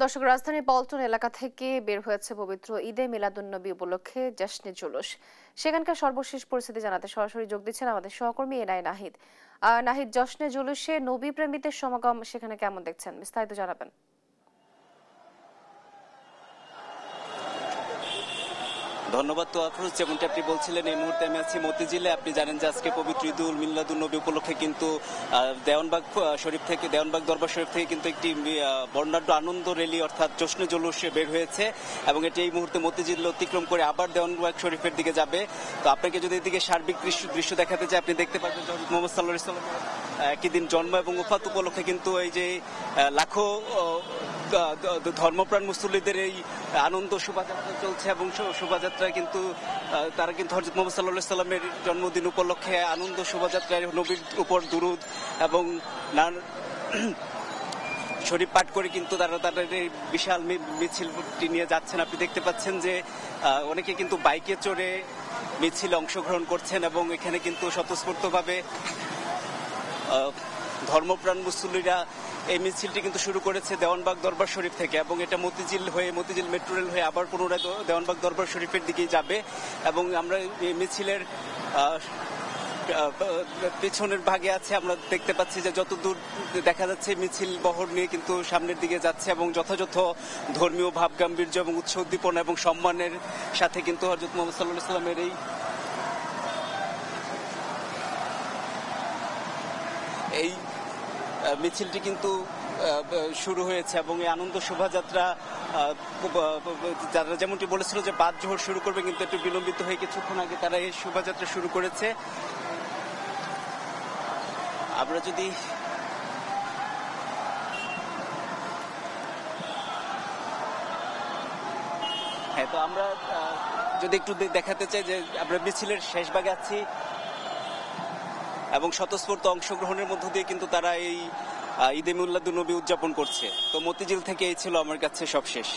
দর্শক, রাজধানীর পল্টন এলাকা থেকে বের হয়েছে পবিত্র ঈদে মিলাদুন্নবী উপলক্ষে জশ্নে জুলুস। সেখানকার সর্বশেষ পরিস্থিতি জানাতে সরাসরি যোগ দিচ্ছেন আমাদের সহকর্মী এনআই নাহিদ। নাহিদ, জশ্নে জুলুসে নবী প্রেমীদের সমাগম সেখানে কেমন দেখছেন, বিস্তারিত জানাবেন। ধন্যবাদ তো আফরোজ। যেমনটি আপনি বলছিলেন, এই মুহূর্তে আমি আছি মতিঝিলে। আপনি জানেন যে আজকে পবিত্র ঈদুল মিলাদুন্নবী উপলক্ষে কিন্তু দেওয়ানবাগ শরীফ থেকে, দেওয়ানবাগ দরবার শরীফ থেকে কিন্তু একটি বর্ণাঢ্য আনন্দ র্যালি অর্থাৎ জশ্নে জুলুস বের হয়েছে এবং এটি এই মুহূর্তে মতিঝিল অতিক্রম করে আবার দেওয়ানবাগ শরীফের দিকে যাবে। তো আপনাকে যদি এদিকে সার্বিক দৃশ্য দেখাতে চাই, আপনি দেখতে পাবেন হযরত মুহাম্মদ সাল্লাল্লাহু আলাইহি ওয়াসাল্লামের একই দিন জন্ম এবং ওফাত উপলক্ষে কিন্তু এই যে লাখো ধর্মপ্রাণ মুসল্লিদের এই আনন্দ শোভাযাত্রা চলছে এবং শোভাযাত্রা কিন্তু তারা কিন্তু হযরত মুহাম্মদ সাল্লাল্লাহু আলাইহি ওয়াসাল্লামের জন্মদিন উপলক্ষে আনন্দ শোভাযাত্রায় নবীর উপর দুরূদ এবং শরীফ পাঠ করে কিন্তু তারা তাদের এই বিশাল মিছিলটি নিয়ে যাচ্ছেন। আপনি দেখতে পাচ্ছেন যে অনেকে কিন্তু বাইকে চড়ে মিছিলে অংশগ্রহণ করছেন এবং এখানে কিন্তু স্বতঃস্ফূর্তভাবে ধর্মপ্রাণ মুসল্লিরা এই মিছিলটি কিন্তু শুরু করেছে দেওয়ানবাগ দরবার শরীফ থেকে এবং এটা মতিঝিল মেট্রো রেল হয়ে আবার পুনরায় দেওয়ানবাগ দরবার শরীফের দিকেই যাবে। এবং আমরা এই মিছিলের পেছনের ভাগে আছে, আমরা দেখতে পাচ্ছি যে যতদূর দেখা যাচ্ছে মিছিল বহর নিয়ে কিন্তু সামনের দিকে যাচ্ছে এবং যথাযথ ধর্মীয় ভাব গাম্ভীর্য এবং উৎস উদ্দীপনা এবং সম্মানের সাথে কিন্তু হযরত মুহাম্মদ সাল্লাল্লাহু আলাইহি ওয়াসাল্লামের এই মিছিলটি কিন্তু শুরু হয়েছে এবং এই আনন্দ শোভাযাত্রা যারা যেমনটি বলেছিল যে বাদ জোহর শুরু করবে, কিন্তু একটু বিলম্বিত হয়ে কিছুক্ষণ আগে তারা এই শোভাযাত্রা শুরু করেছে। আমরা যদি তো আমরা যদি একটু দেখাতে চাই যে আমরা মিছিলের শেষ ভাগে আছি এবং স্বতঃস্ফূর্ত অংশগ্রহণের মধ্য দিয়ে কিন্তু তারা এই ঈদে মিলাদুন্নবী উদযাপন করছে। তো মতিঝিল থেকে এই ছিল আমার কাছে সবশেষ।